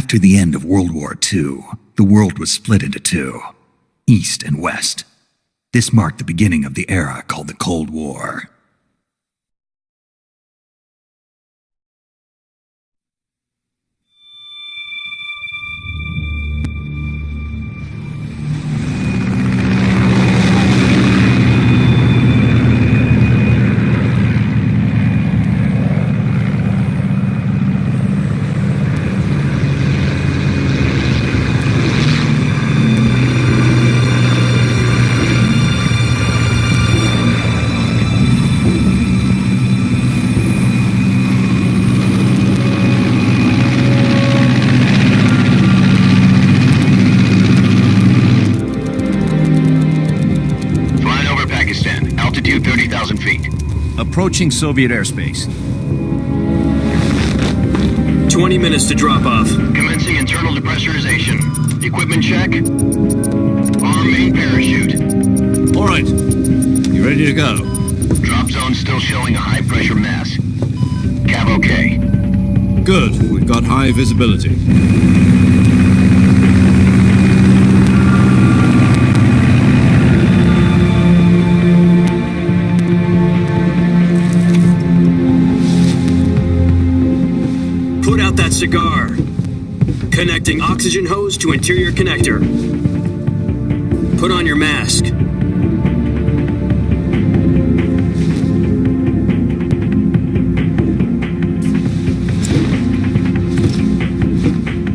After the end of World War II, the world was split into two, East and West. This marked the beginning of the era called the Cold War. Altitude 30,000 feet. Approaching Soviet airspace. 20 minutes to drop off. Commencing internal depressurization. Equipment check. Arm main parachute. All right. You ready to go? Drop zone still showing a high pressure mass. Cav okay. Good. We've got high visibility. Put out that cigar. Connecting oxygen hose to interior connector. Put on your mask.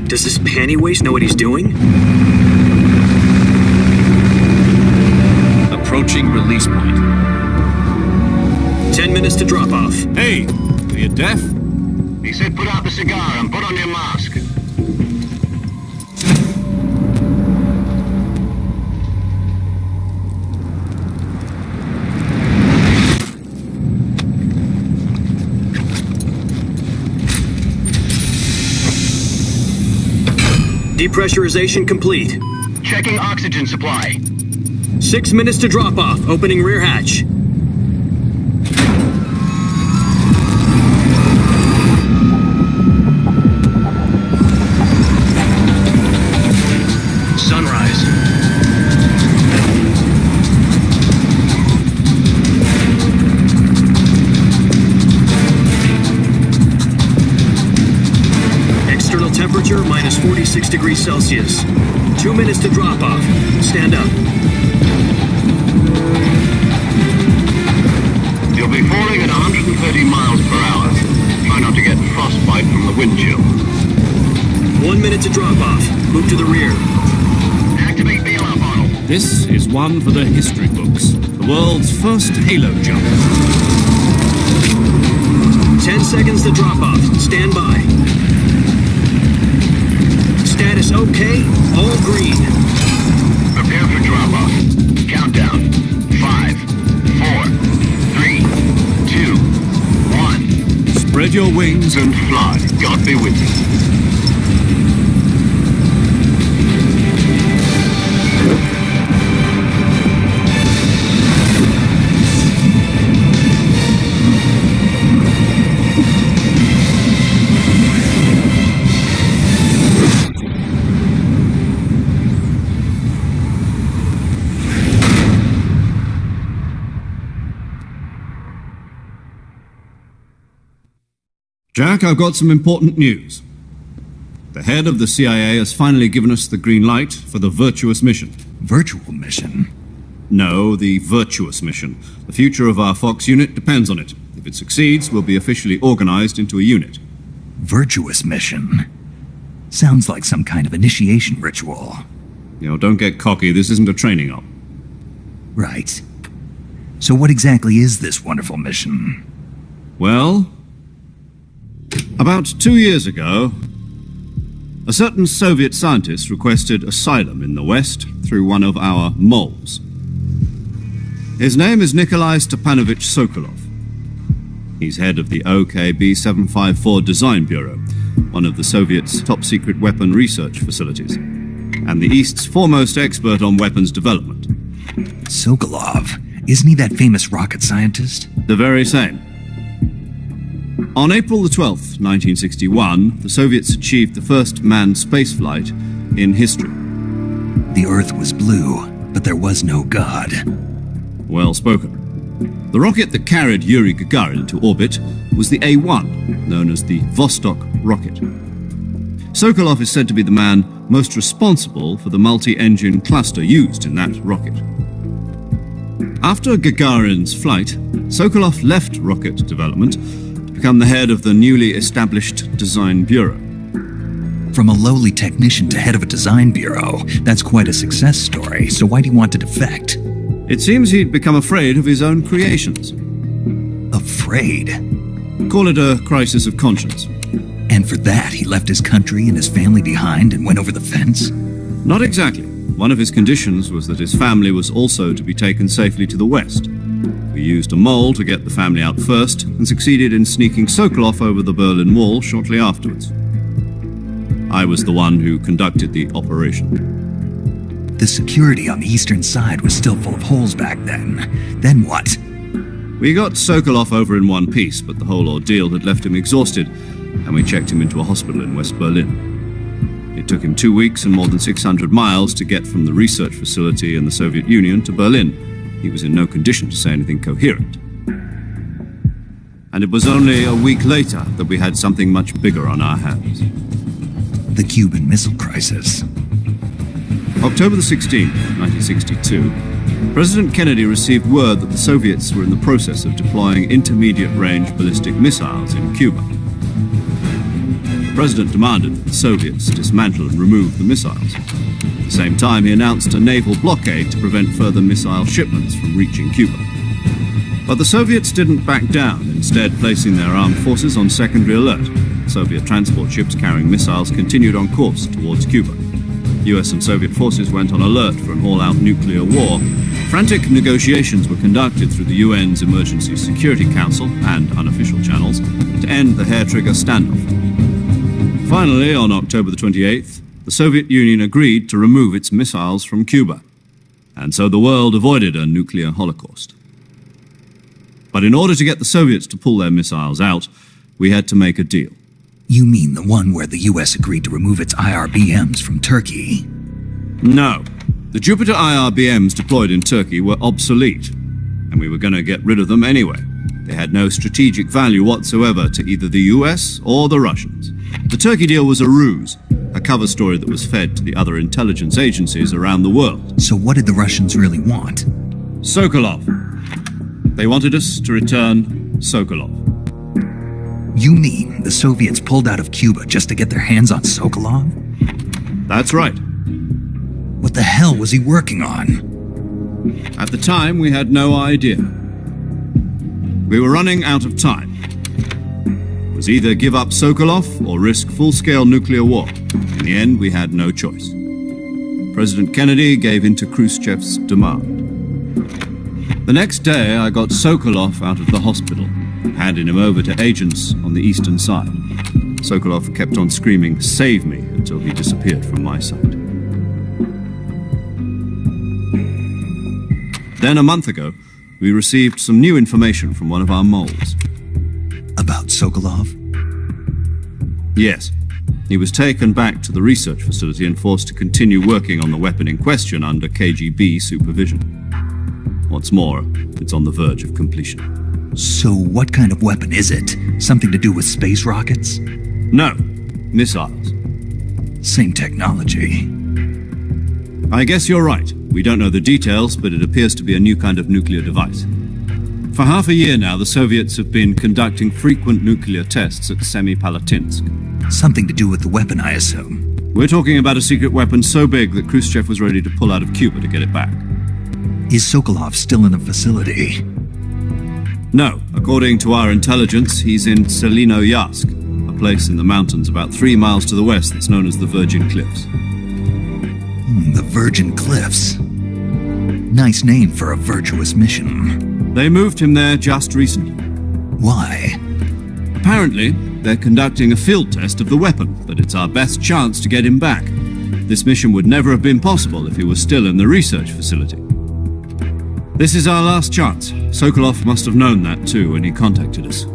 Does this panty waste know what he's doing? Approaching release point. 10 minutes to drop off. Hey, are you deaf? He said put out the cigar and put on your mask. Depressurization complete. Checking oxygen supply. 6 minutes to drop off. Opening rear hatch. Sunrise. External temperature minus 46 degrees Celsius. 2 minutes to drop off. Stand up. You'll be falling at 130 miles per hour. Try not to get frostbite from the wind chill. 1 minute to drop off. Move to the rear. Activate bailout bottle. This is one for the history books. The world's first halo jump. 10 seconds to drop off. Stand by. Status okay. All green. Prepare for drop-off. Countdown. 5, 4, 3, 2, 1. Spread your wings And fly. God be with you. Jack, I've got some important news. The head of the CIA has finally given us the green light for the Virtuous mission. Virtual mission? No, the Virtuous mission. The future of our Fox unit depends on it. If it succeeds, we'll be officially organized into a unit. Virtuous mission? Sounds like some kind of initiation ritual. You know, don't get cocky. This isn't a training op. Right. So what exactly is this wonderful mission? Well, about 2 years ago, a certain Soviet scientist requested asylum in the West through one of our moles. His name is Nikolai Stepanovich Sokolov. He's head of the OKB 754 Design Bureau, one of the Soviets' top-secret weapon research facilities, and the East's foremost expert on weapons development. Sokolov? Isn't he that famous rocket scientist? The very same. On April the 12th, 1961, the Soviets achieved the first manned spaceflight in history. The Earth was blue, but there was no God. Well spoken. The rocket that carried Yuri Gagarin into orbit was the A-1, known as the Vostok rocket. Sokolov is said to be the man most responsible for the multi-engine cluster used in that rocket. After Gagarin's flight, Sokolov left rocket development to become the head of the newly established Design Bureau. From a lowly technician to head of a design bureau, that's quite a success story, so why'd he want to defect? It seems he'd become afraid of his own creations. Afraid? Call it a crisis of conscience. And for that, he left his country and his family behind and went over the fence? Not exactly. One of his conditions was that his family was also to be taken safely to the west. We used a mole to get the family out first and succeeded in sneaking Sokolov over the Berlin Wall shortly afterwards. I was the one who conducted the operation. The security on the eastern side was still full of holes back then. Then what? We got Sokolov over in one piece, but the whole ordeal had left him exhausted, and we checked him into a hospital in West Berlin. It took him 2 weeks and more than 600 miles to get from the research facility in the Soviet Union to Berlin. He was in no condition to say anything coherent. And it was only a week later that we had something much bigger on our hands. The Cuban Missile Crisis. October the 16th, 1962, President Kennedy received word that the Soviets were in the process of deploying intermediate-range ballistic missiles in Cuba. The President demanded that the Soviets dismantle and remove the missiles. At the same time, he announced a naval blockade to prevent further missile shipments from reaching Cuba. But the Soviets didn't back down, instead placing their armed forces on secondary alert. Soviet transport ships carrying missiles continued on course towards Cuba. US and Soviet forces went on alert for an all-out nuclear war. Frantic negotiations were conducted through the UN's Emergency Security Council and unofficial channels to end the hair-trigger standoff. Finally, on October the 28th, the Soviet Union agreed to remove its missiles from Cuba. And so the world avoided a nuclear holocaust. But in order to get the Soviets to pull their missiles out, we had to make a deal. You mean the one where the US agreed to remove its IRBMs from Turkey? No. The Jupiter IRBMs deployed in Turkey were obsolete, and we were going to get rid of them anyway. They had no strategic value whatsoever to either the US or the Russians. The Turkey deal was a ruse, a cover story that was fed to the other intelligence agencies around the world. So what did the Russians really want? Sokolov. They wanted us to return Sokolov. You mean the Soviets pulled out of Cuba just to get their hands on Sokolov? That's right. What the hell was he working on? At the time, we had no idea. We were running out of time. It was either give up Sokolov or risk full-scale nuclear war. In the end, we had no choice. President Kennedy gave in to Khrushchev's demand. The next day, I got Sokolov out of the hospital, handing him over to agents on the eastern side. Sokolov kept on screaming, "Save me," until he disappeared from my sight. Then, a month ago, we received some new information from one of our moles. About Sokolov? Yes. He was taken back to the research facility and forced to continue working on the weapon in question under KGB supervision. What's more, it's on the verge of completion. So what kind of weapon is it? Something to do with space rockets? No, missiles. Same technology. I guess you're right. We don't know the details, but it appears to be a new kind of nuclear device. For half a year now, the Soviets have been conducting frequent nuclear tests at Semipalatinsk. Something to do with the weapon, I assume. We're talking about a secret weapon so big that Khrushchev was ready to pull out of Cuba to get it back. Is Sokolov still in the facility? No. According to our intelligence, he's in Selinoyarsk, a place in the mountains about 3 miles to the west that's known as the Virgin Cliffs. The Virgin Cliffs. Nice name for a virtuous mission. They moved him there just recently. Why? Apparently, they're conducting a field test of the weapon, but it's our best chance to get him back. This mission would never have been possible if he was still in the research facility. This is our last chance. Sokolov must have known that too when he contacted us.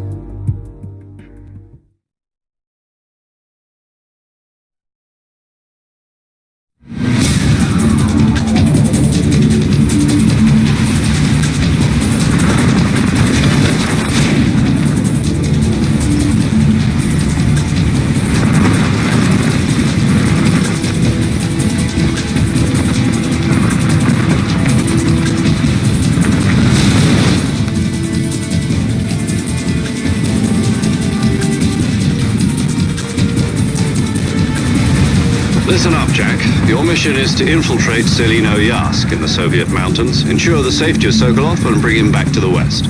Listen up, Jack. Your mission is to infiltrate Selino Yask in the Soviet mountains, ensure the safety of Sokolov, and bring him back to the West.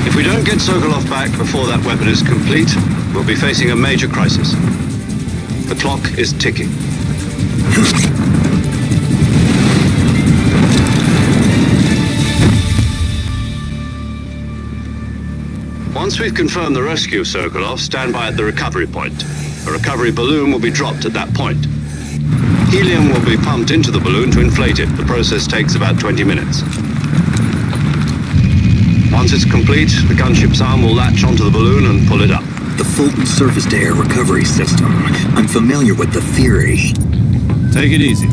If we don't get Sokolov back before that weapon is complete, we'll be facing a major crisis. The clock is ticking. Once we've confirmed the rescue of Sokolov, stand by at the recovery point. A recovery balloon will be dropped at that point. Helium will be pumped into the balloon to inflate it. The process takes about 20 minutes. Once it's complete, the gunship's arm will latch onto the balloon and pull it up. The Fulton surface-to-air recovery system. I'm familiar with the theory. Take it easy.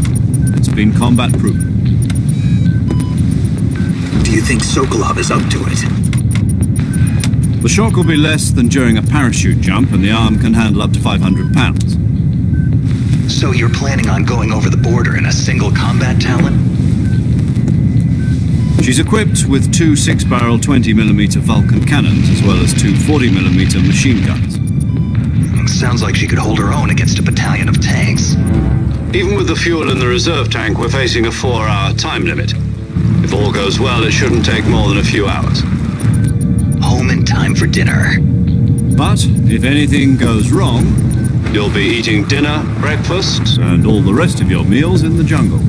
It's been combat-proven. Do you think Sokolov is up to it? The shock will be less than during a parachute jump, and the arm can handle up to 500 pounds. So you're planning on going over the border in a single combat Talon? She's equipped with two 6-barrel 20mm Vulcan cannons, as well as two 40mm machine guns. Sounds like she could hold her own against a battalion of tanks. Even with the fuel in the reserve tank, we're facing a 4-hour time limit. If all goes well, it shouldn't take more than a few hours. Home in time for dinner. But if anything goes wrong, you'll be eating dinner, breakfast, and all the rest of your meals in the jungle.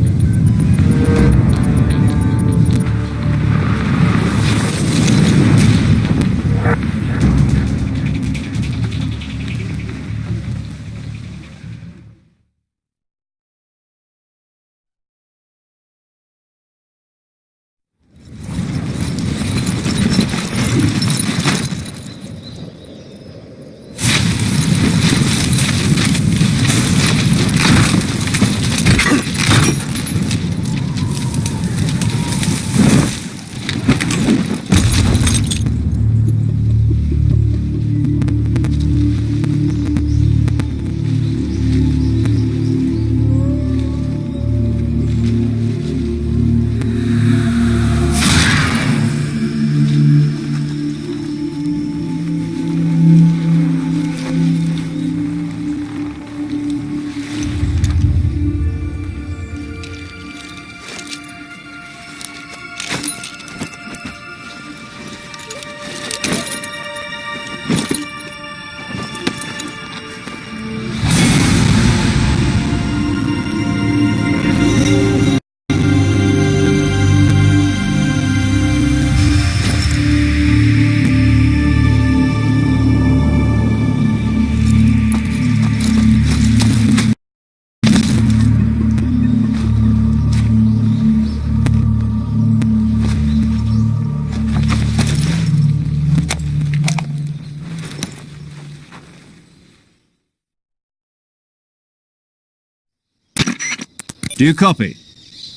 Do you copy?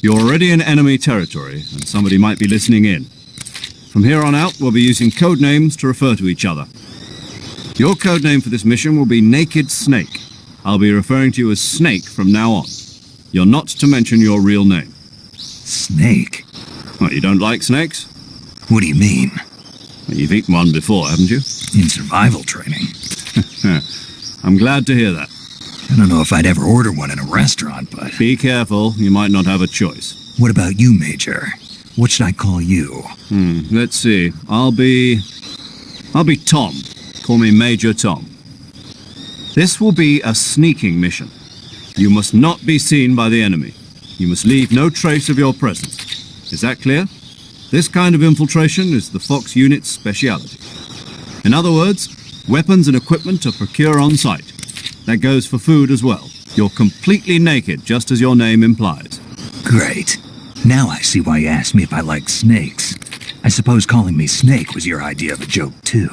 You're already in enemy territory, and somebody might be listening in. From here on out, we'll be using code names to refer to each other. Your code name for this mission will be Naked Snake. I'll be referring to you as Snake from now on. You're not to mention your real name. Snake? What, you don't like snakes? What do you mean? Well, you've eaten one before, haven't you? In survival training. I'm glad to hear that. I don't know if I'd ever order one in a restaurant, but... Be careful, you might not have a choice. What about you, Major? What should I call you? Let's see. I'll be Tom. Call me Major Tom. This will be a sneaking mission. You must not be seen by the enemy. You must leave no trace of your presence. Is that clear? This kind of infiltration is the Fox unit's speciality. In other words, weapons and equipment are procured on site. That goes for food as well. You're completely naked, just as your name implies. Great. Now I see why you asked me if I like snakes. I suppose calling me Snake was your idea of a joke, too.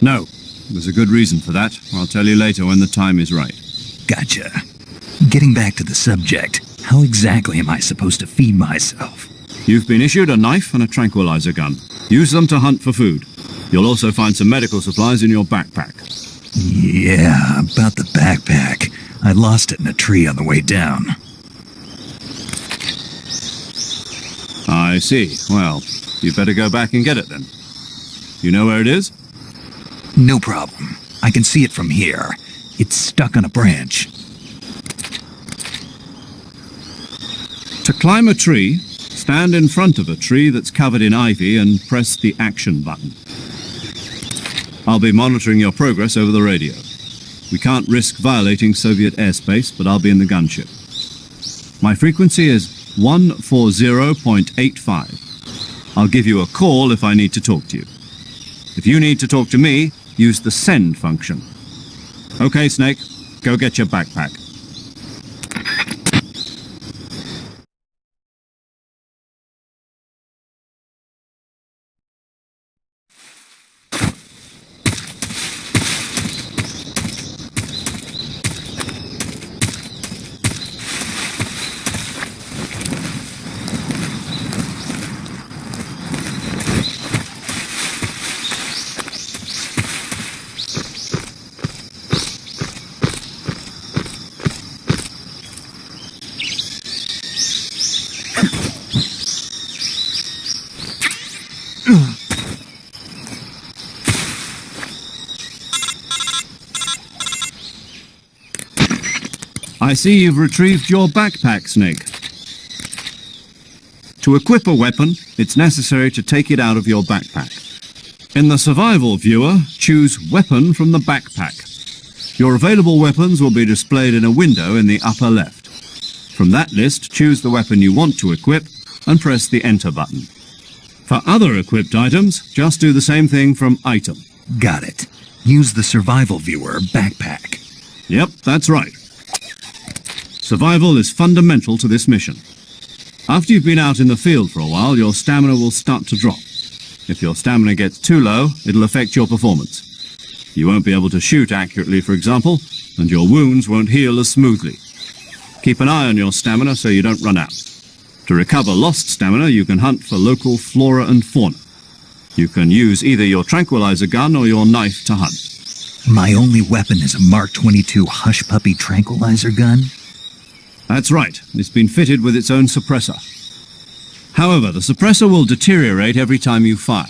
No, there's a good reason for that. I'll tell you later when the time is right. Gotcha. Getting back to the subject, how exactly am I supposed to feed myself? You've been issued a knife and a tranquilizer gun. Use them to hunt for food. You'll also find some medical supplies in your backpack. Yeah, about the backpack. I lost it in a tree on the way down. I see. Well, you'd better go back and get it then. You know where it is? No problem. I can see it from here. It's stuck on a branch. To climb a tree, stand in front of a tree that's covered in ivy and press the action button. I'll be monitoring your progress over the radio. We can't risk violating Soviet airspace, but I'll be in the gunship. My frequency is 140.85. I'll give you a call if I need to talk to you. If you need to talk to me, use the send function. Okay, Snake, go get your backpack. I see you've retrieved your backpack, Snake. To equip a weapon, it's necessary to take it out of your backpack. In the survival viewer, choose Weapon from the backpack. Your available weapons will be displayed in a window in the upper left. From that list, choose the weapon you want to equip and press the Enter button. For other equipped items, just do the same thing from Item. Got it. Use the survival viewer backpack. Yep, that's right. Survival is fundamental to this mission. After you've been out in the field for a while, your stamina will start to drop. If your stamina gets too low, it'll affect your performance. You won't be able to shoot accurately, for example, and your wounds won't heal as smoothly. Keep an eye on your stamina so you don't run out. To recover lost stamina, you can hunt for local flora and fauna. You can use either your tranquilizer gun or your knife to hunt. My only weapon is a Mark 22 Hush Puppy tranquilizer gun? That's right. It's been fitted with its own suppressor. However, the suppressor will deteriorate every time you fire.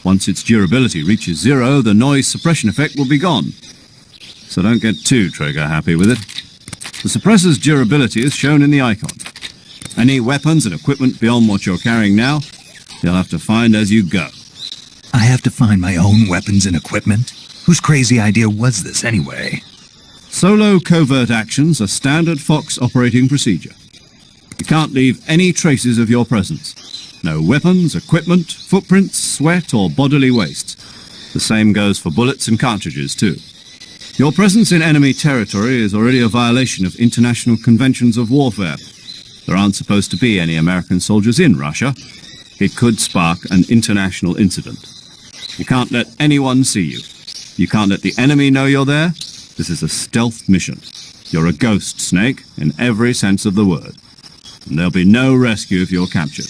Once its durability reaches 0, the noise suppression effect will be gone. So don't get too trigger-happy with it. The suppressor's durability is shown in the icon. Any weapons and equipment beyond what you're carrying now, you'll have to find as you go. I have to find my own weapons and equipment? Whose crazy idea was this anyway? Solo covert actions are standard Fox operating procedure. You can't leave any traces of your presence. No weapons, equipment, footprints, sweat, or bodily waste. The same goes for bullets and cartridges, too. Your presence in enemy territory is already a violation of international conventions of warfare. There aren't supposed to be any American soldiers in Russia. It could spark an international incident. You can't let anyone see you. You can't let the enemy know you're there. This is a stealth mission. You're a ghost, Snake, in every sense of the word. And there'll be no rescue if you're captured.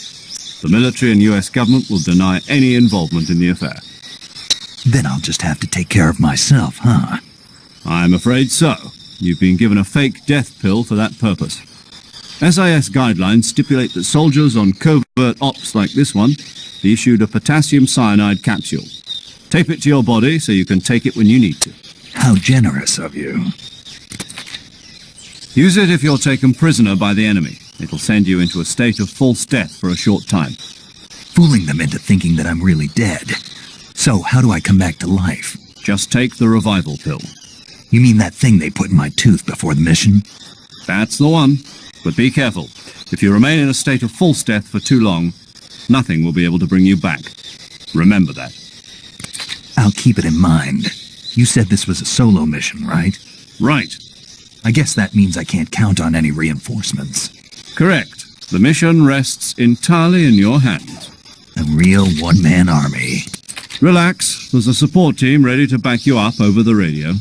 The military and US government will deny any involvement in the affair. Then I'll just have to take care of myself, huh? I'm afraid so. You've been given a fake death pill for that purpose. SIS guidelines stipulate that soldiers on covert ops like this one be issued a potassium cyanide capsule. Tape it to your body so you can take it when you need to. How generous of you. Use it if you're taken prisoner by the enemy. It'll send you into a state of false death for a short time. Fooling them into thinking that I'm really dead. So, how do I come back to life? Just take the revival pill. You mean that thing they put in my tooth before the mission? That's the one. But be careful. If you remain in a state of false death for too long, nothing will be able to bring you back. Remember that. I'll keep it in mind. You said this was a solo mission, right? Right. I guess that means I can't count on any reinforcements. Correct. The mission rests entirely in your hands. A real one-man army. Relax. There's a support team ready to back you up over the radio.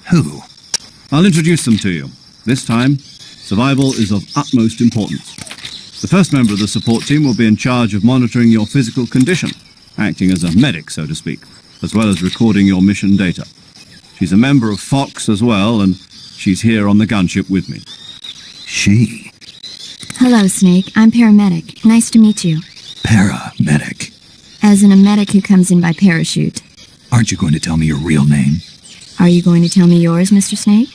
Who? I'll introduce them to you. This time, survival is of utmost importance. The first member of the support team will be in charge of monitoring your physical condition, acting as a medic, so to speak, as well as recording your mission data. She's a member of Fox as well, and she's here on the gunship with me. She? Hello, Snake. I'm paramedic. Nice to meet you. Paramedic. As in a medic who comes in by parachute. Aren't you going to tell me your real name? Are you going to tell me yours, Mr. Snake?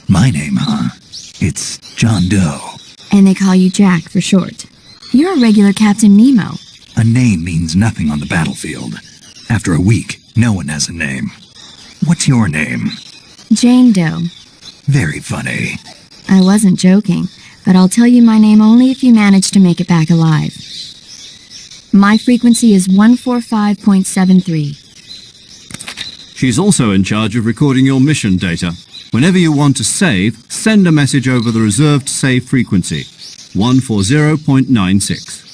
My name, huh? It's John Doe. And they call you Jack for short. You're a regular Captain Nemo. A name means nothing on the battlefield. After a week, no one has a name. What's your name? Jane Doe. Very funny. I wasn't joking, but I'll tell you my name only if you manage to make it back alive. My frequency is 145.73. She's also in charge of recording your mission data. Whenever you want to save, send a message over the reserved save frequency, 140.96.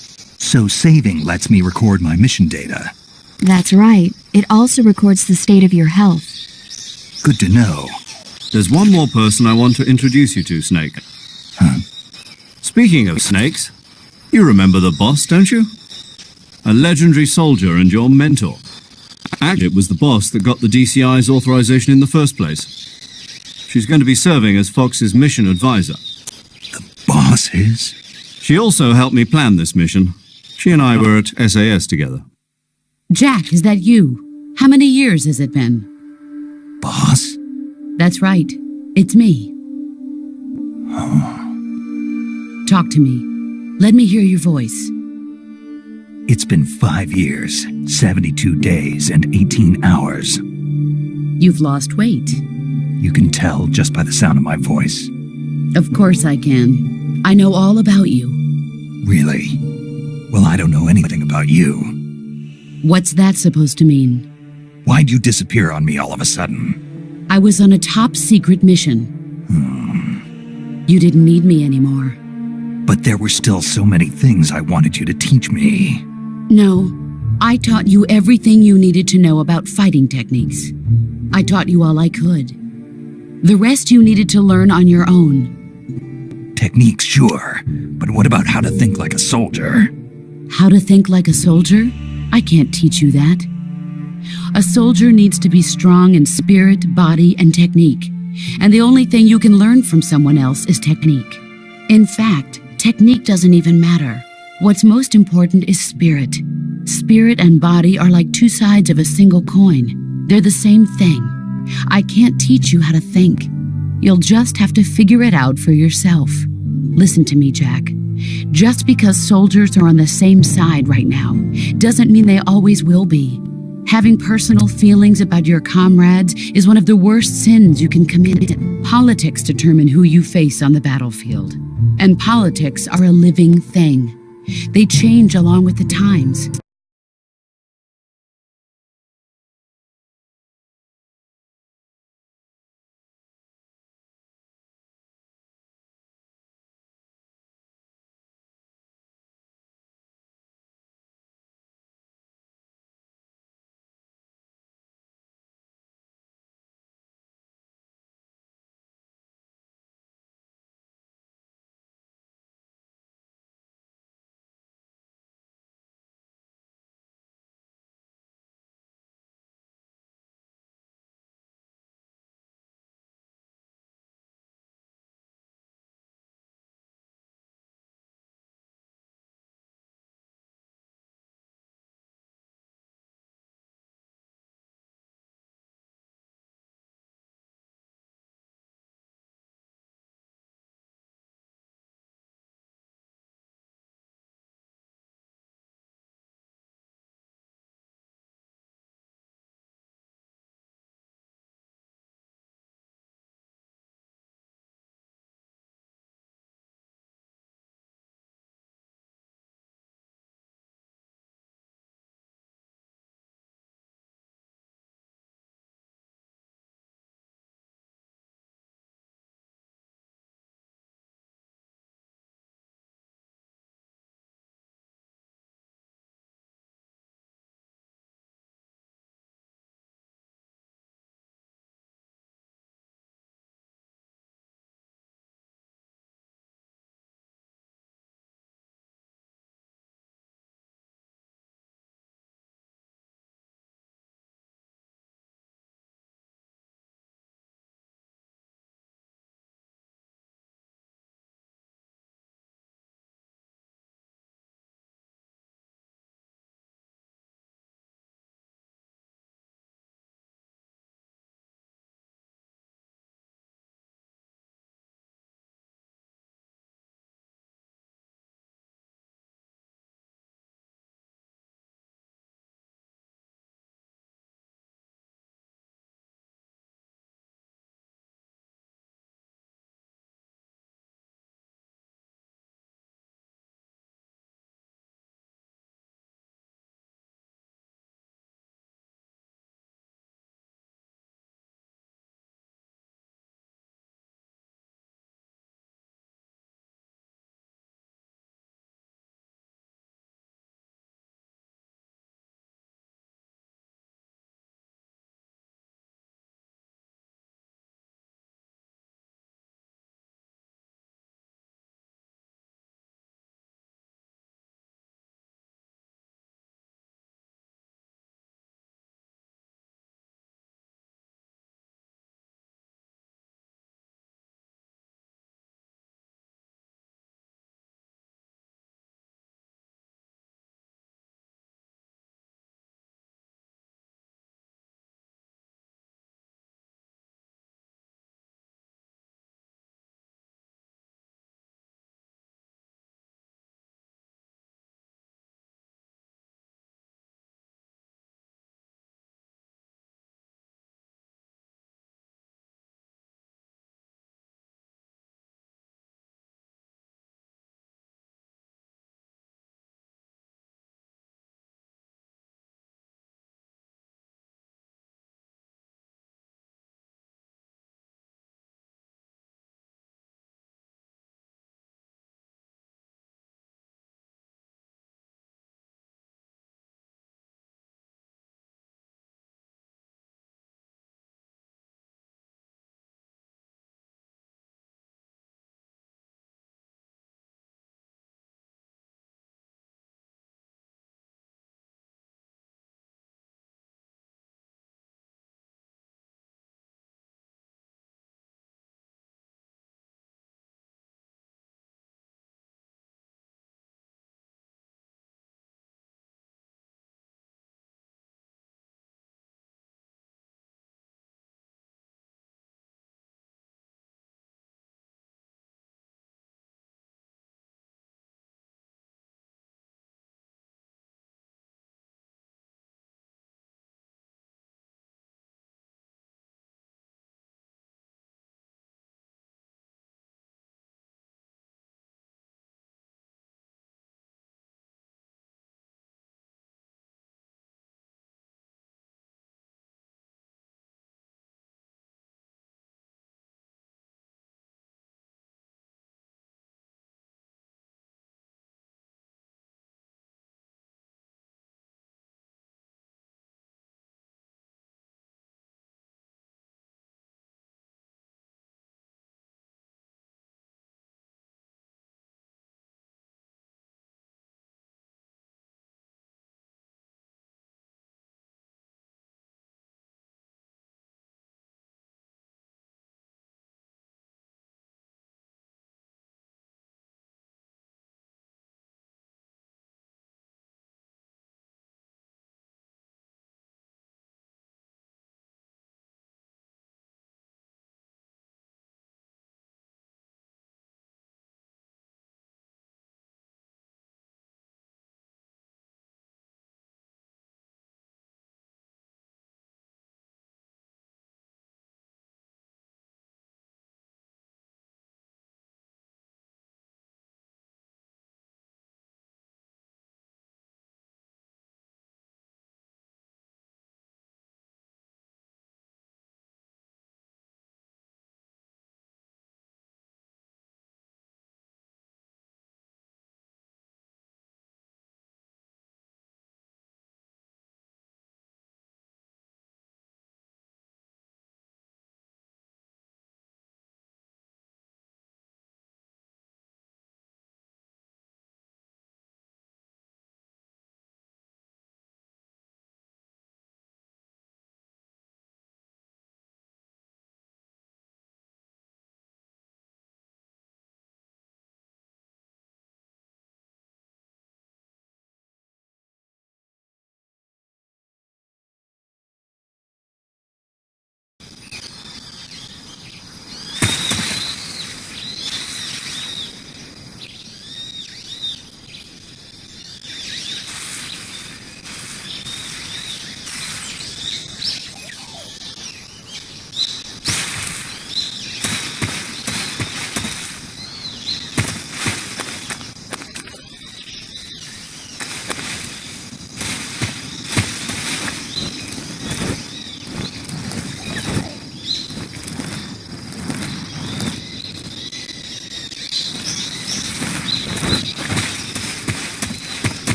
So saving lets me record my mission data. That's right. It also records the state of your health. Good to know. There's one more person I want to introduce you to, Snake. Huh? Speaking of snakes, you remember the boss, don't you? A legendary soldier and your mentor. Actually, it was the boss that got the DCI's authorization in the first place. She's going to be serving as Fox's mission advisor. The boss is? She also helped me plan this mission. She and I were at SAS together. Jack, is that you? How many years has it been? Boss? That's right. It's me. Talk to me. Let me hear your voice. It's been 5 years, 72 days, and 18 hours. You've lost weight. You can tell just by the sound of my voice. Of course I can. I know all about you. Really? Well, I don't know anything about you. What's that supposed to mean? Why'd you disappear on me all of a sudden? I was on a top secret mission. You didn't need me anymore. But there were still so many things I wanted you to teach me. No, I taught you everything you needed to know about fighting techniques. I taught you all I could. The rest you needed to learn on your own. Techniques, sure. But what about how to think like a soldier? How to think like a soldier? I can't teach you that. A soldier needs to be strong in spirit, body, and technique. And the only thing you can learn from someone else is technique. In fact, technique doesn't even matter. What's most important is spirit. Spirit and body are like two sides of a single coin. They're the same thing. I can't teach you how to think. You'll just have to figure it out for yourself. Listen to me, Jack. Just because soldiers are on the same side right now doesn't mean they always will be. Having personal feelings about your comrades is one of the worst sins you can commit. Politics determine who you face on the battlefield. And politics are a living thing. They change along with the times.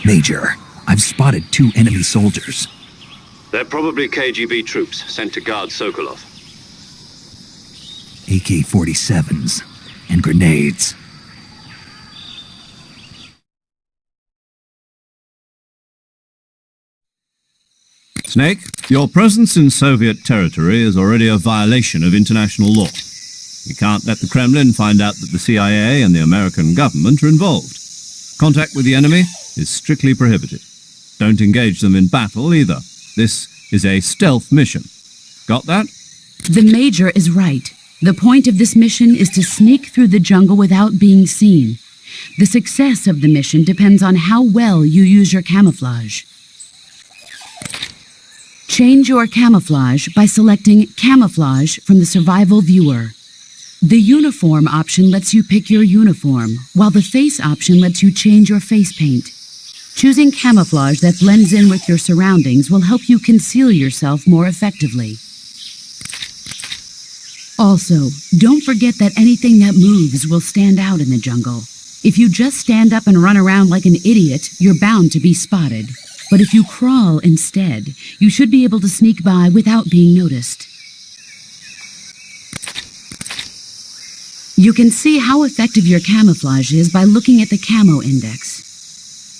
Major, I've spotted 2 enemy soldiers. They're probably KGB troops sent to guard Sokolov. AK-47s and grenades. Snake, your presence in Soviet territory is already a violation of international law. We can't let the Kremlin find out that the CIA and the American government are involved. Contact with the enemy is strictly prohibited. Don't engage them in battle either. This is a stealth mission. Got that? The Major is right. The point of this mission is to sneak through the jungle without being seen. The success of the mission depends on how well you use your camouflage. Change your camouflage by selecting Camouflage from the Survival Viewer. The Uniform option lets you pick your uniform, while the Face option lets you change your face paint. Choosing camouflage that blends in with your surroundings will help you conceal yourself more effectively. Also, don't forget that anything that moves will stand out in the jungle. If you just stand up and run around like an idiot, you're bound to be spotted. But if you crawl instead, you should be able to sneak by without being noticed. You can see how effective your camouflage is by looking at the Camo Index.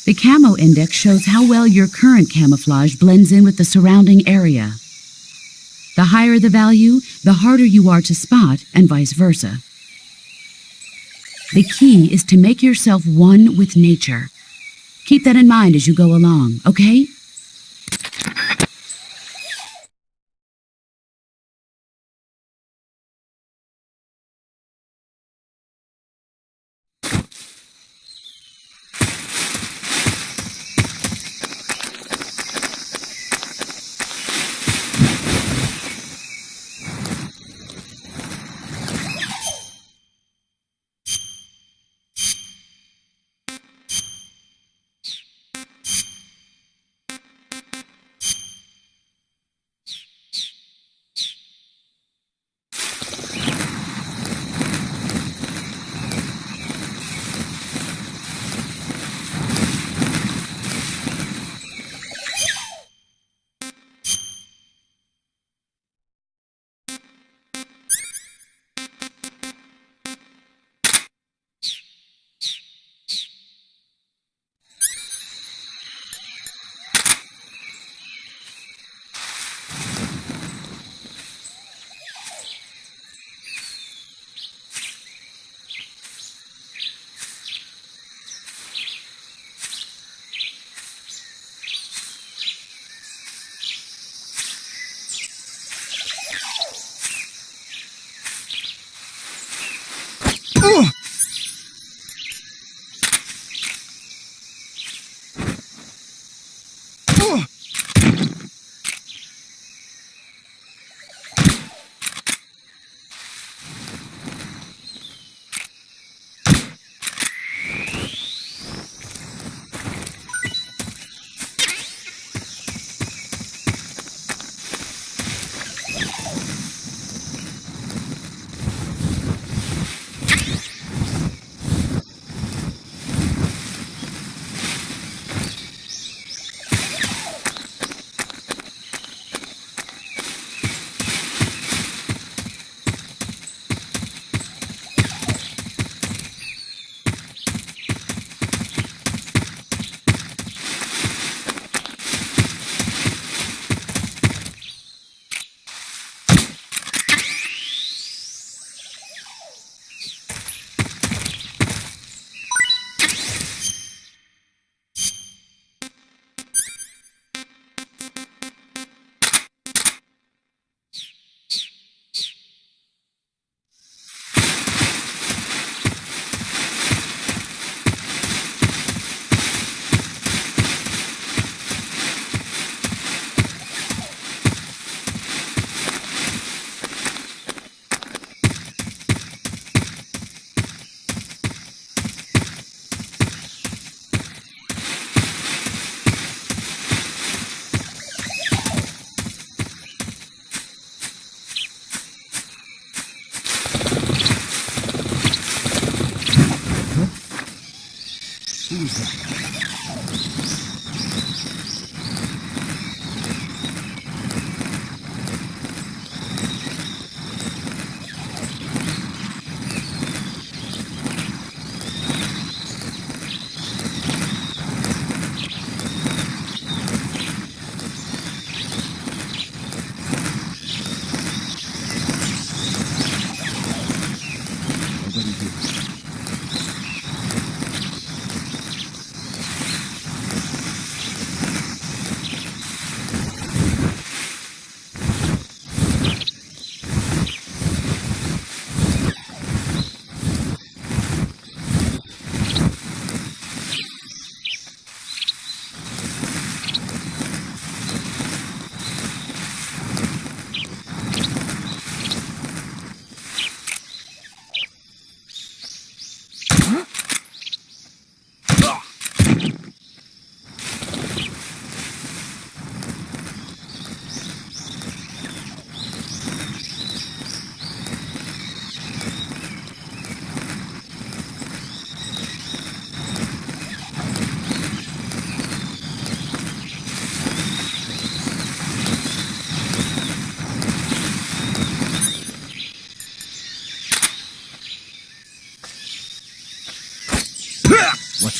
The Camo Index shows how well your current camouflage blends in with the surrounding area. The higher the value, the harder you are to spot, and vice versa. The key is to make yourself one with nature. Keep that in mind as you go along, okay?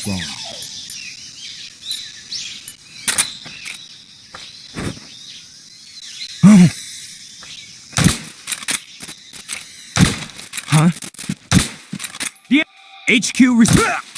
What's wrong? Oh. Huh? Yeah. HQ respect.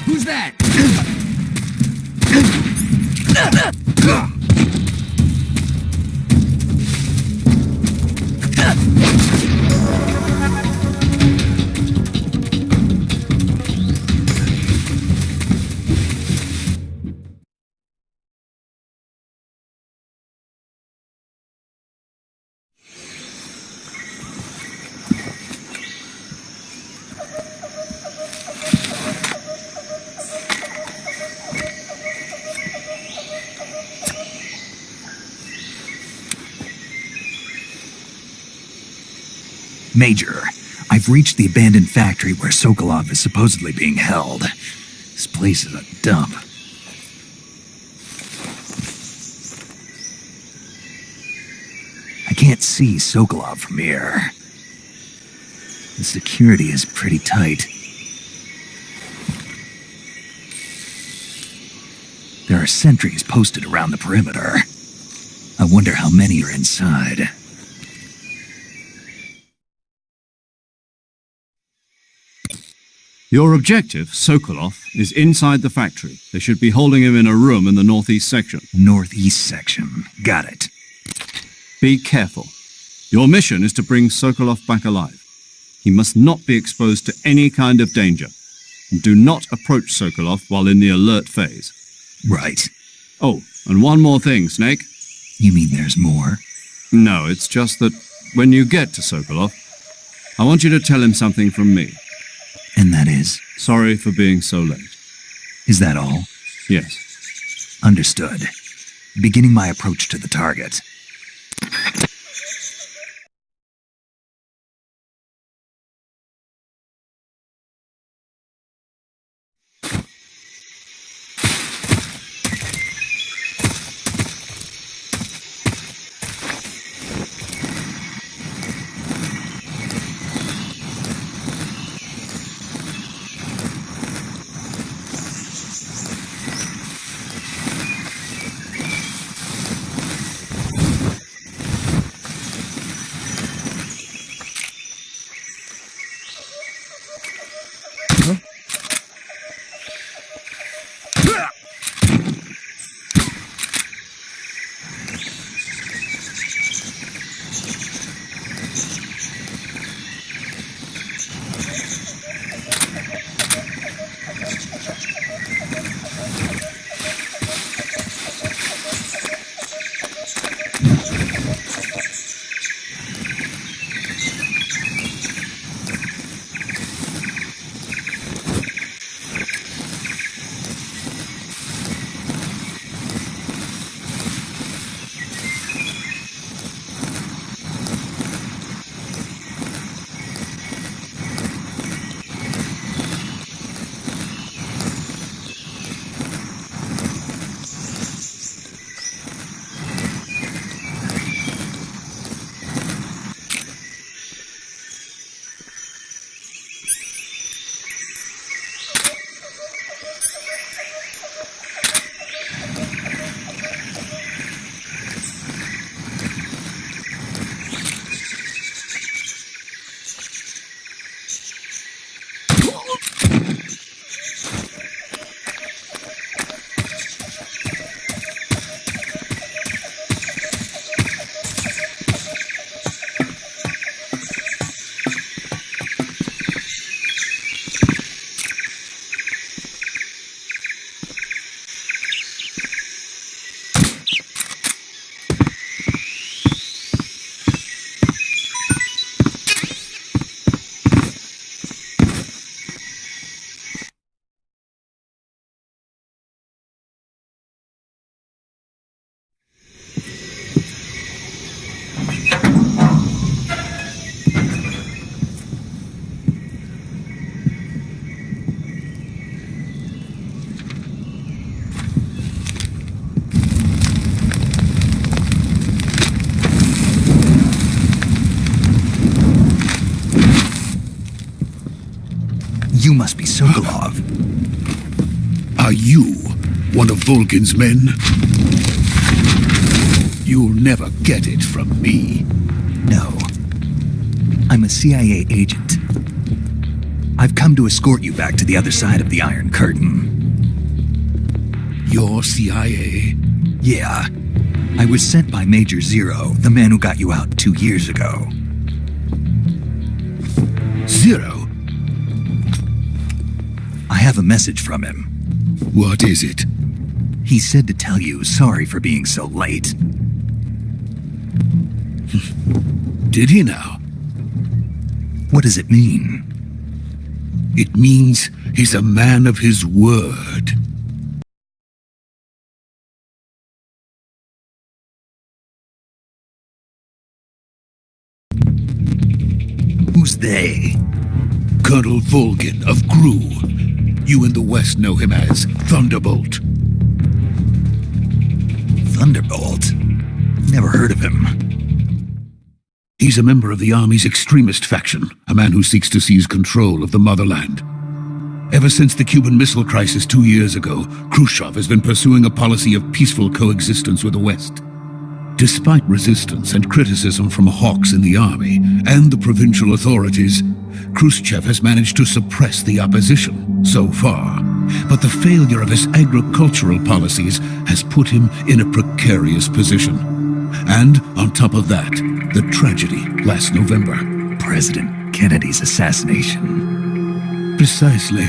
Who's that? Major, I've reached the abandoned factory where Sokolov is supposedly being held. This place is a dump. I can't see Sokolov from here. The security is pretty tight. There are sentries posted around the perimeter. I wonder how many are inside. Your objective, Sokolov, is inside the factory. They should be holding him in a room in the northeast section. Northeast section. Got it. Be careful. Your mission is to bring Sokolov back alive. He must not be exposed to any kind of danger. And do not approach Sokolov while in the alert phase. Right. Oh, and one more thing, Snake. You mean there's more? No, it's just that when you get to Sokolov, I want you to tell him something from me. And that is? Sorry for being so late. Is that all? Yes. Understood. Beginning my approach to the target. You must be Sokolov. Are you one of Volgin's men? You'll never get it from me. No. I'm a CIA agent. I've come to escort you back to the other side of the Iron Curtain. You're CIA? Yeah. I was sent by Major Zero, the man who got you out 2 years ago. Zero? I have a message from him. What is it? He said to tell you sorry for being so late. Did he now? What does it mean? It means he's a man of his word. Who's they? Colonel Volgin of GRU. You in the West know him as Thunderbolt. Thunderbolt? Never heard of him. He's a member of the Army's extremist faction, a man who seeks to seize control of the motherland. Ever since the Cuban Missile Crisis 2 years ago, Khrushchev has been pursuing a policy of peaceful coexistence with the West. Despite resistance and criticism from hawks in the army and the provincial authorities, Khrushchev has managed to suppress the opposition so far. But the failure of his agricultural policies has put him in a precarious position. And on top of that, the tragedy last November. President Kennedy's assassination. Precisely.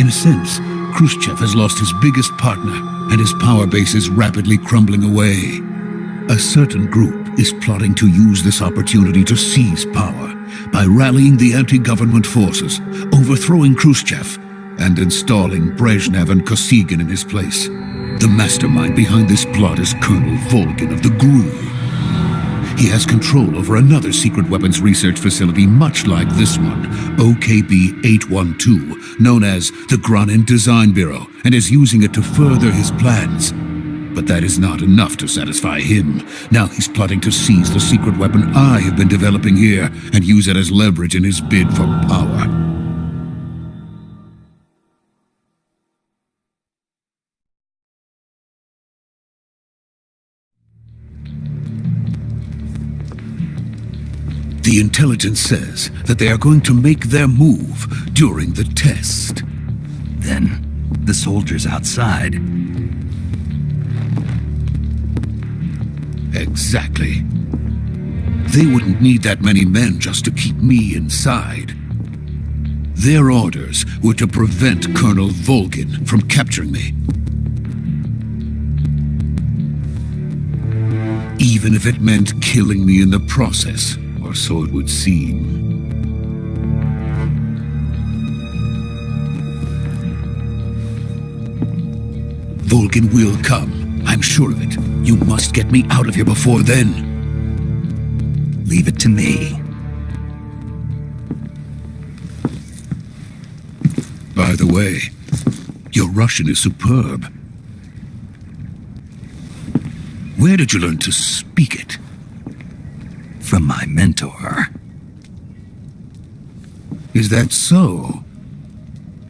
In a sense, Khrushchev has lost his biggest partner, and his power base is rapidly crumbling away. A certain group is plotting to use this opportunity to seize power by rallying the anti-government forces, overthrowing Khrushchev, and installing Brezhnev and Kosygin in his place. The mastermind behind this plot is Colonel Volgin of the GRU. He has control over another secret weapons research facility much like this one, OKB-812, known as the Granin Design Bureau, and is using it to further his plans. But that is not enough to satisfy him. Now he's plotting to seize the secret weapon I have been developing here and use it as leverage in his bid for power. The intelligence says that they are going to make their move during the test. Then, the soldiers outside. Exactly. They wouldn't need that many men just to keep me inside. Their orders were to prevent Colonel Volgin from capturing me. Even if it meant killing me in the process, or so it would seem. Volgin will come. I'm sure of it. You must get me out of here before then. Leave it to me. By the way, your Russian is superb. Where did you learn to speak it? From my mentor. Is that so?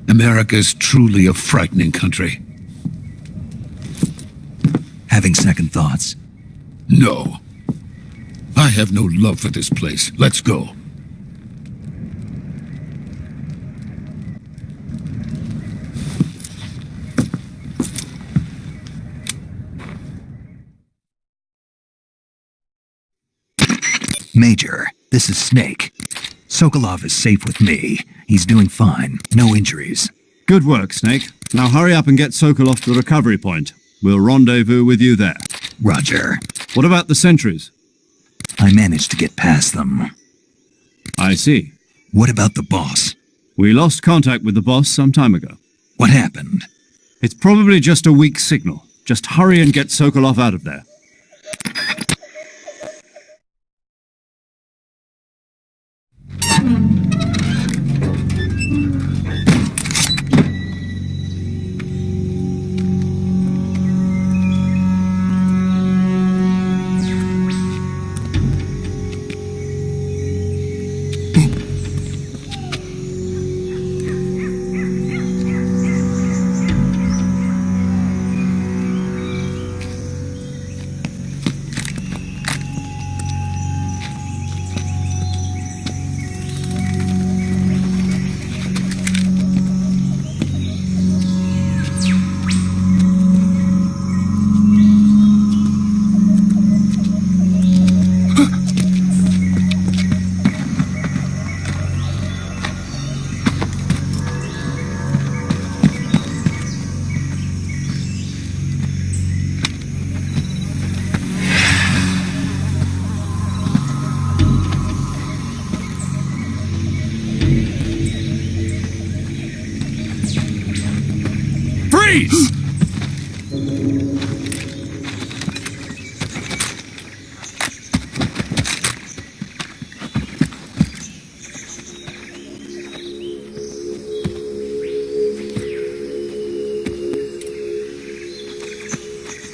America is truly a frightening country. Having second thoughts? No. I have no love for this place. Let's go. Major, this is Snake. Sokolov is safe with me. He's doing fine. No injuries. Good work, Snake. Now hurry up and get Sokolov to the recovery point. We'll rendezvous with you there. Roger. What about the sentries? I managed to get past them. I see. What about the boss? We lost contact with the boss some time ago. What happened? It's probably just a weak signal. Just hurry and get Sokolov out of there. Freeze!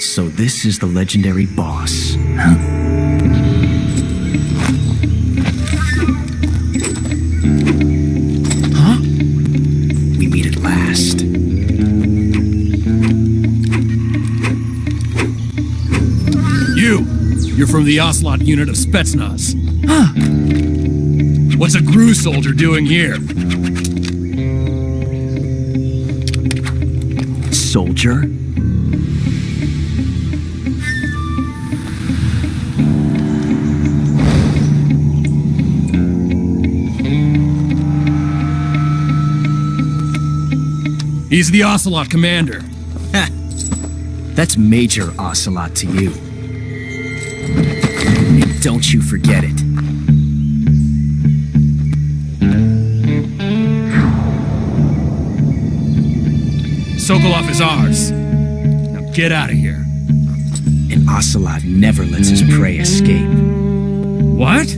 So this is the legendary boss. Huh? We meet at last. You're from the Ocelot unit of Spetsnaz. Huh. What's a GRU soldier doing here? Soldier? He's the Ocelot commander. Ha! That's Major Ocelot to you. And don't you forget it. Sokolov is ours. Now get out of here. And Ocelot never lets his prey escape. What?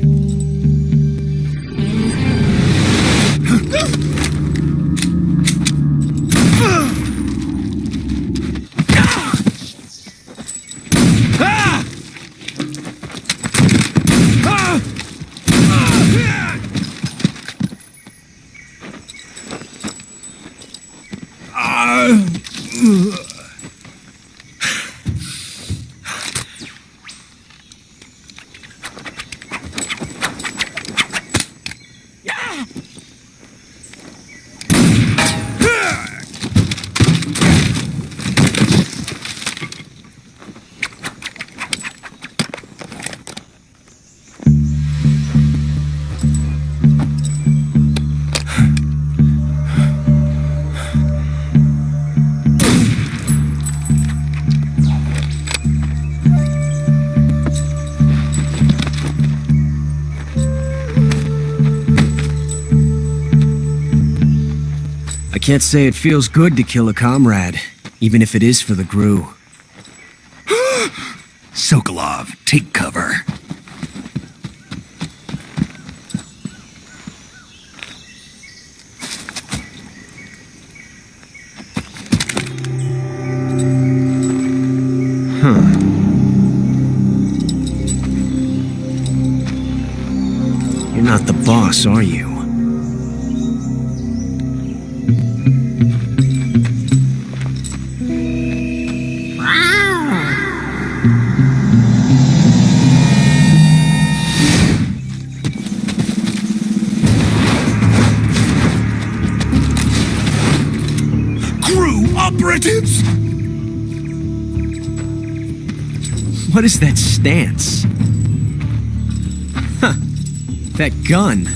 I can't say it feels good to kill a comrade, even if it is for the GRU. Sokolov, take cover. You're not the boss, are you? GRU operatives! What is that stance? Huh. That gun.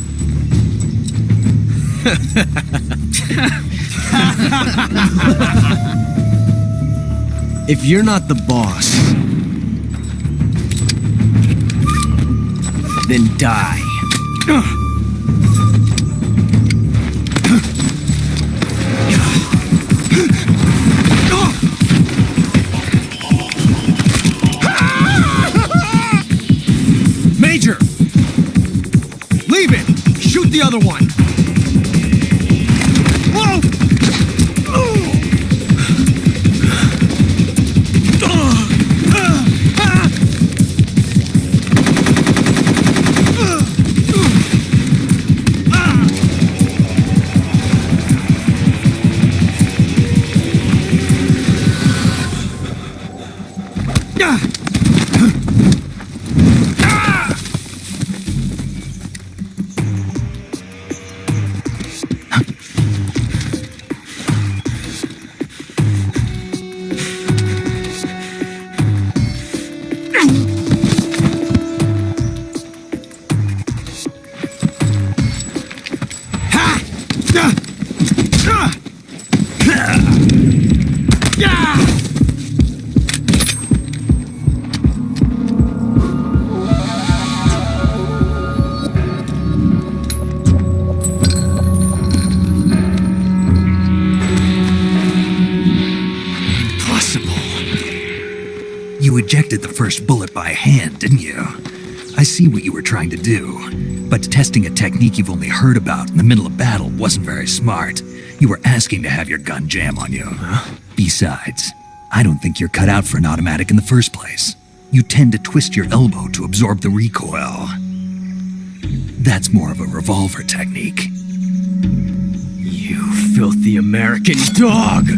If you're not the boss, then die. Major! Leave it! Shoot the other one! Whoa! ejected the first bullet by hand, didn't you? I see what you were trying to do, but testing a technique you've only heard about in the middle of battle wasn't very smart. You were asking to have your gun jam on you. Besides, I don't think you're cut out for an automatic in the first place. You tend to twist your elbow to absorb the recoil. That's more of a revolver technique. You filthy American dog!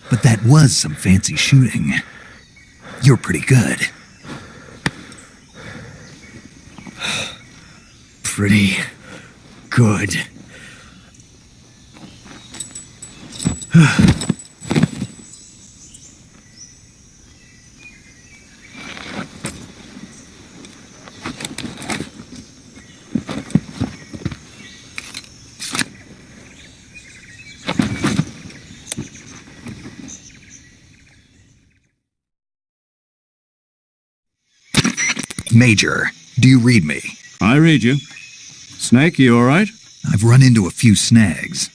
But that was some fancy shooting. You're pretty good. Pretty good. Major, do you read me? I read you. Snake, you all right? I've run into a few snags.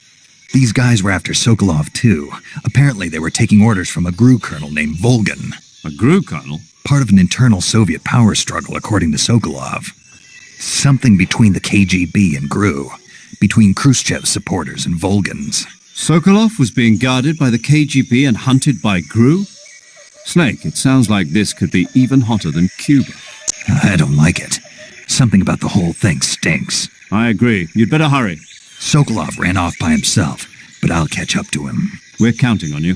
These guys were after Sokolov too. Apparently they were taking orders from a GRU colonel named Volgan. A GRU colonel? Part of an internal Soviet power struggle, according to Sokolov. Something between the KGB and GRU. Between Khrushchev's supporters and Volgan's. Sokolov was being guarded by the KGB and hunted by GRU? Snake, it sounds like this could be even hotter than Cuba. I don't like it. Something about the whole thing stinks. I agree. You'd better hurry. Sokolov ran off by himself, but I'll catch up to him. We're counting on you.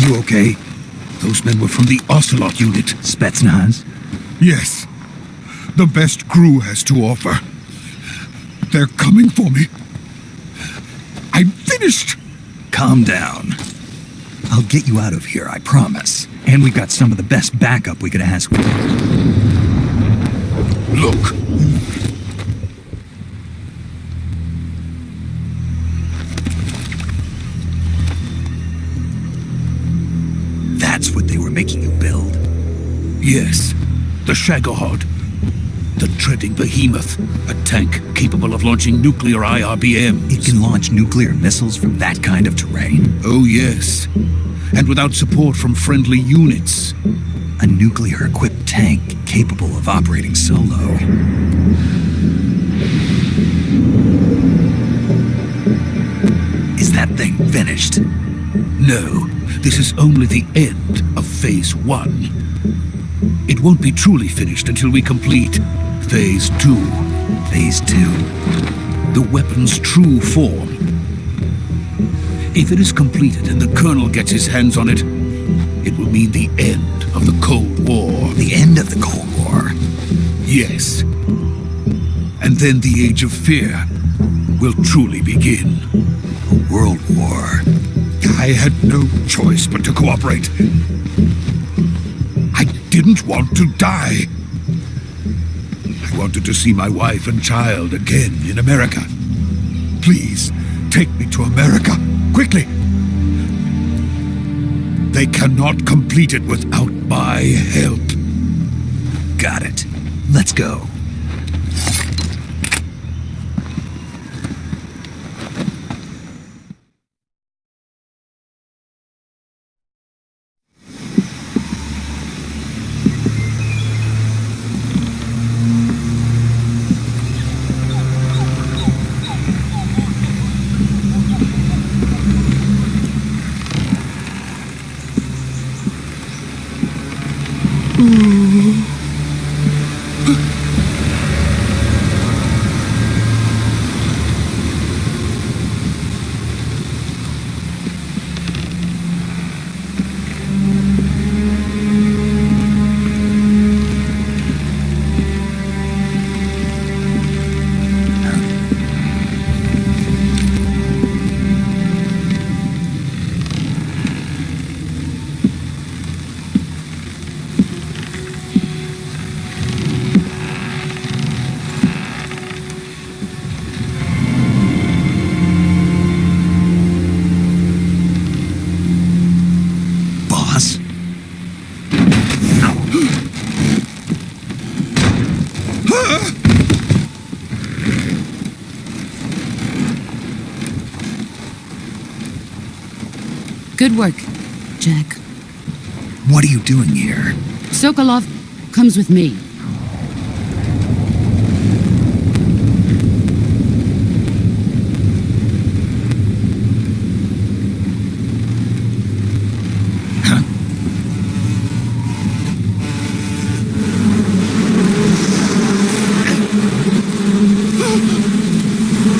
You okay? Those men were from the Ocelot unit. Spetsnaz? Yes. The best GRU has to offer. They're coming for me. I'm finished. Calm down. I'll get you out of here, I promise. And we've got some of the best backup we could ask for. Look. That's what they were making you build? Yes. The Shagohod. The treading behemoth. A tank capable of launching nuclear IRBMs. It can launch nuclear missiles from that kind of terrain? Oh, yes. And without support from friendly units. A nuclear-equipped tank capable of operating solo. that thing finished? No, this is only the end of Phase 1. It won't be truly finished until we complete Phase 2. Phase 2? The weapon's true form. If it is completed and the Colonel gets his hands on it, it will mean the end of the Cold War. The end of the Cold War? Yes. And then the Age of Fear will truly begin. A world war? I had no choice but to cooperate. I didn't want to die. I wanted to see my wife and child again in America. Please, take me to America, quickly. They cannot complete it without my help. Got it. Let's go. Good work, Jack. What are you doing here? Sokolov comes with me.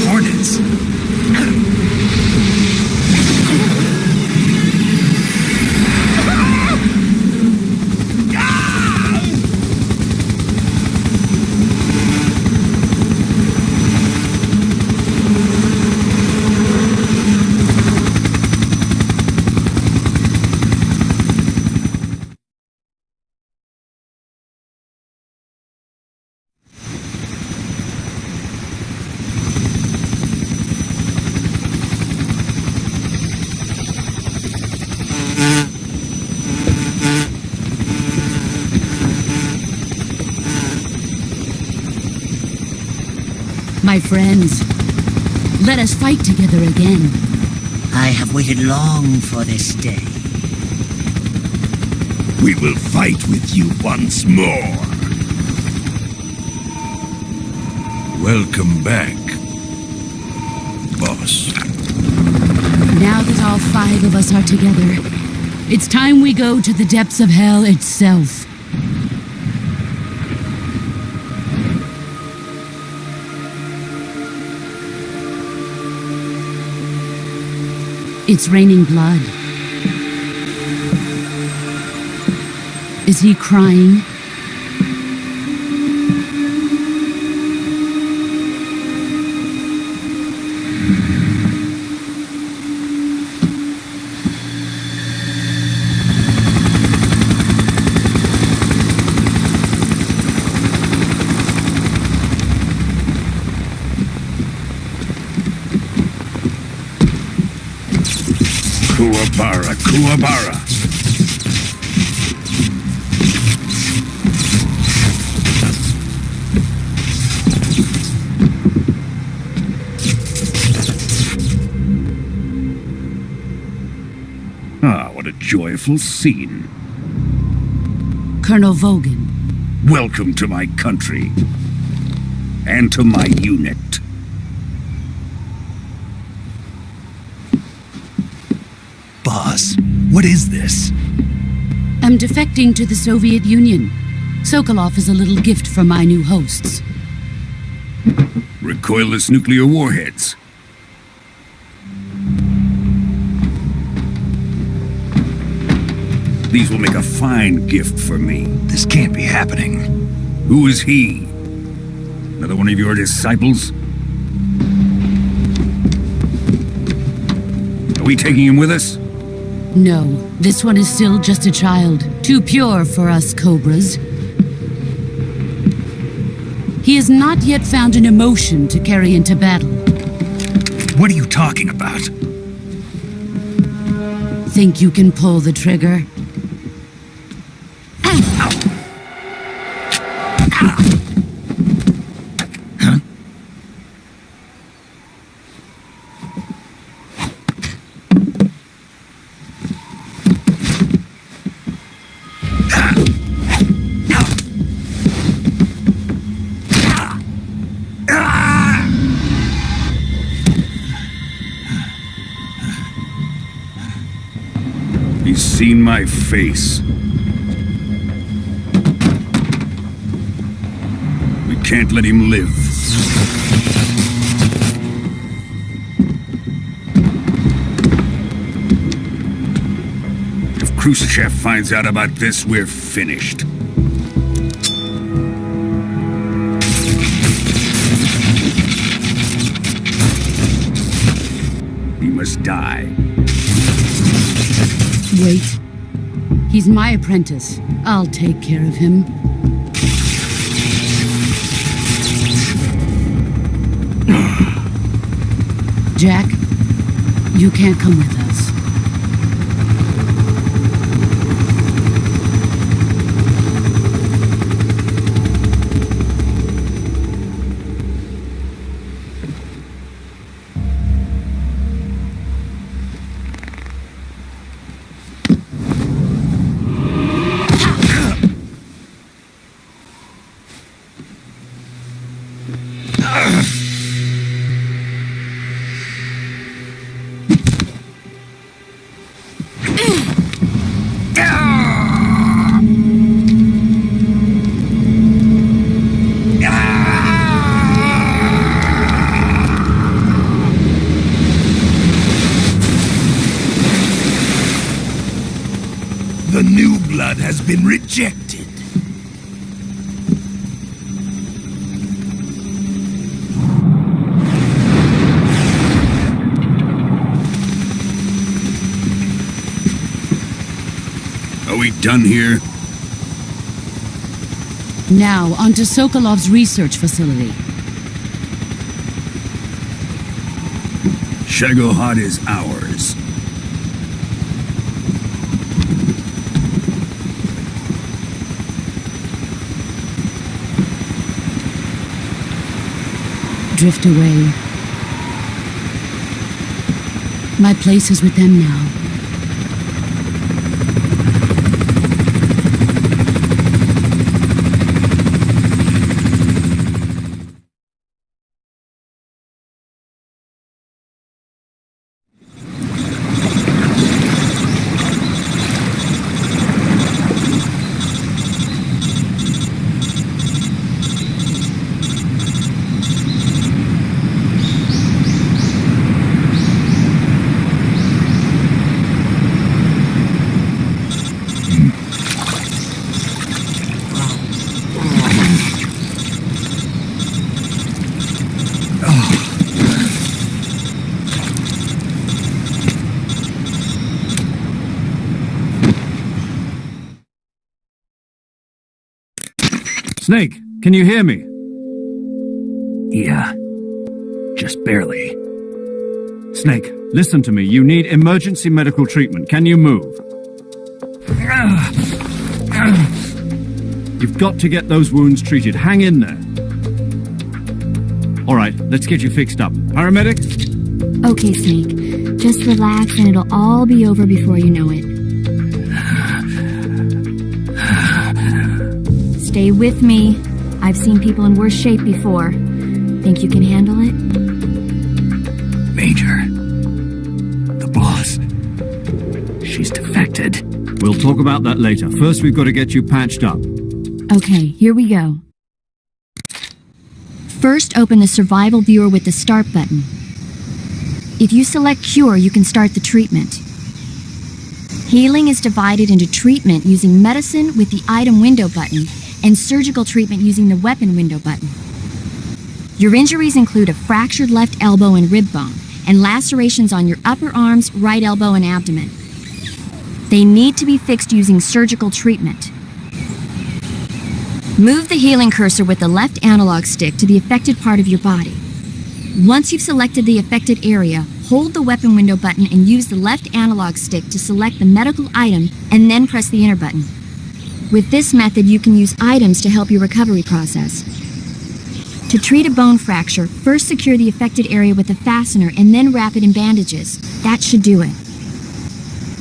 Hornets? My friends, let us fight together again. I have waited long for this day. We will fight with you once more. Welcome back, boss. Now that all 5 of us are together, it's time we go to the depths of hell itself. It's raining blood. Is he crying? Kuwabara, Kuwabara. Ah, what a joyful scene. Colonel Vogan. Welcome to my country. And to my unit. Boss, what is this? I'm defecting to the Soviet Union. Sokolov is a little gift from my new hosts. Recoilless nuclear warheads. These will make a fine gift for me. This can't be happening. Who is he? Another one of your disciples? Are we taking him with us? No, this one is still just a child. Too pure for us Cobras. He has not yet found an emotion to carry into battle. What are you talking about? Think you can pull the trigger? He's seen my face. We can't let him live. If Khrushchev finds out about this, we're finished. He must die. Wait. He's my apprentice. I'll take care of him. Jack, you can't come with us. The new blood has been rejected. Are we done here? Now, onto Sokolov's research facility. Shagohod is ours. Drift away. My place is with them now. Snake, can you hear me? Yeah, just barely. Snake, listen to me. You need emergency medical treatment. Can you move? You've got to get those wounds treated. Hang in there. All right, let's get you fixed up. Paramedics? Okay, Snake. Just relax and it'll all be over before you know it. Stay with me. I've seen people in worse shape before. Think you can handle it? Major. The boss. she's defected. We'll talk about that later. First, we've got to get you patched up. Okay, here we go. First, open the survival viewer with the start button. If you select cure, you can start the treatment. Healing is divided into treatment using medicine with the item window button and surgical treatment using the weapon window button. Your injuries include a fractured left elbow and rib bone and lacerations on your upper arms, right elbow, and abdomen. They need to be fixed using surgical treatment. Move the healing cursor with the left analog stick to the affected part of your body. Once you've selected the affected area, hold the weapon window button and use the left analog stick to select the medical item and then press the enter button. With this method, you can use items to help your recovery process. To treat a bone fracture, first secure the affected area with a fastener and then wrap it in bandages. That should do it.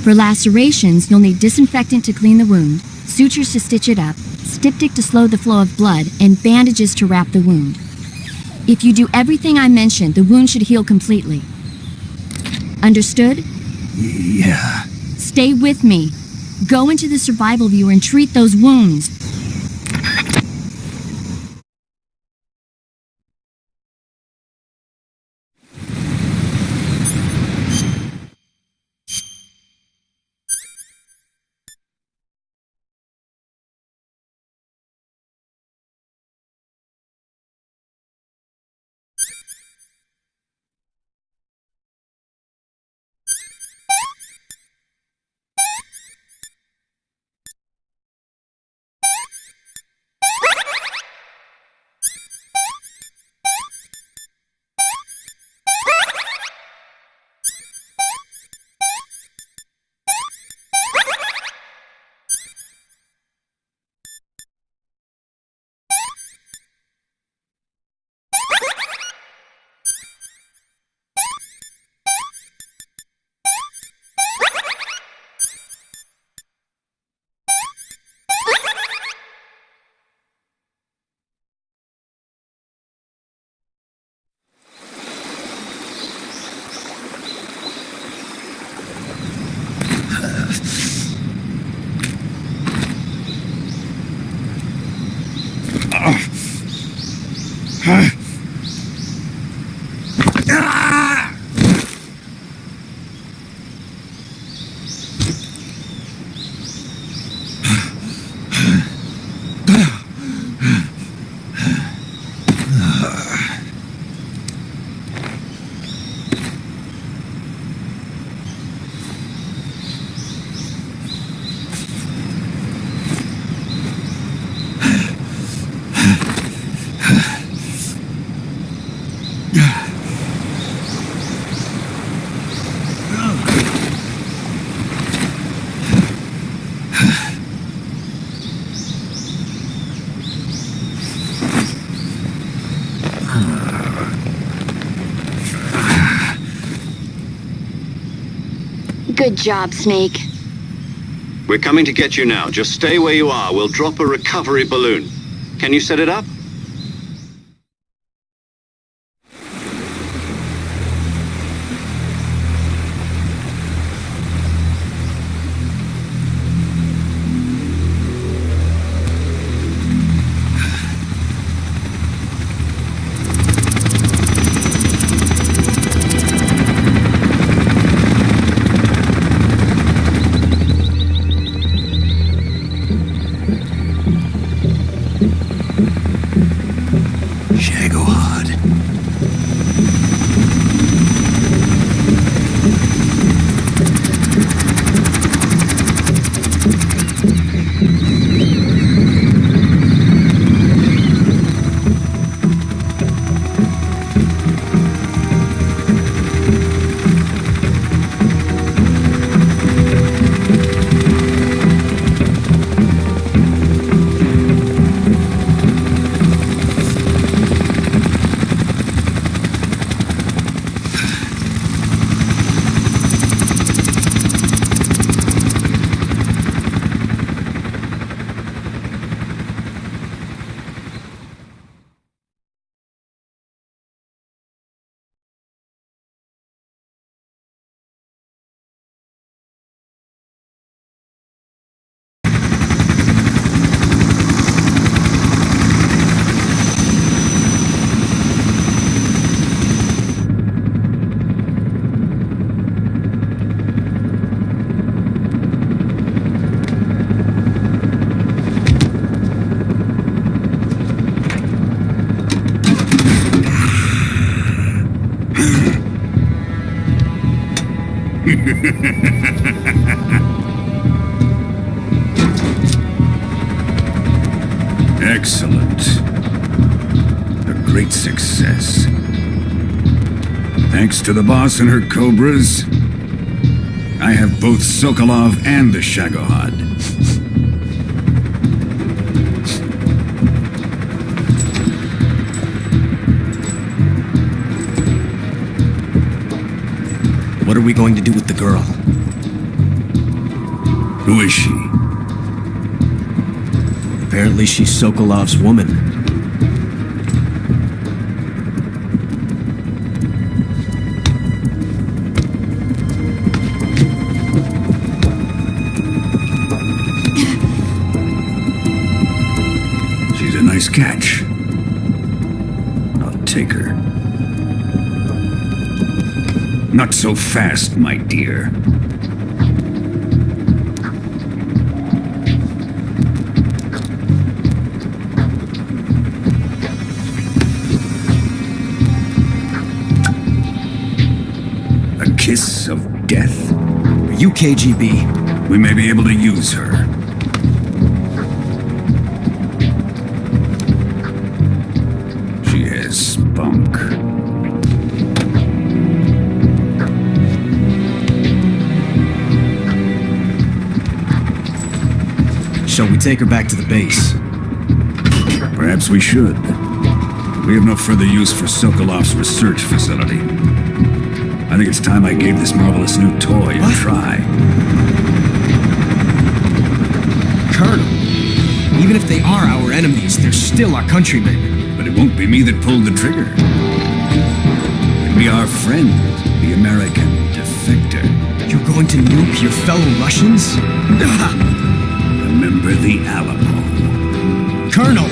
For lacerations, you'll need disinfectant to clean the wound, sutures to stitch it up, styptic to slow the flow of blood, and bandages to wrap the wound. If you do everything I mentioned, the wound should heal completely. Understood? Yeah. Stay with me. Go into the survival viewer and treat those wounds. Good job, Snake. We're coming to get you now. Just stay where you are. We'll drop a recovery balloon. Can you set it up? Excellent. A great success. Thanks to the boss and her cobras, I have both Sokolov and the Shagohod. What are we going to do with the girl? Who is she? Apparently she's Sokolov's woman. She's a nice catch. I'll take her. Not so fast, my dear. A kiss of death? Are you KGB? We may be able to use her. She has spunk. Shall we take her back to the base? Perhaps we should. We have no further use for Sokolov's research facility. I think it's time I gave this marvelous new toy a try. Colonel, even if they are our enemies, they're still our countrymen. But it won't be me that pulled the trigger. It'll be our friend, the American defector. You're going to nuke your fellow Russians? Remember the Alamo. Colonel!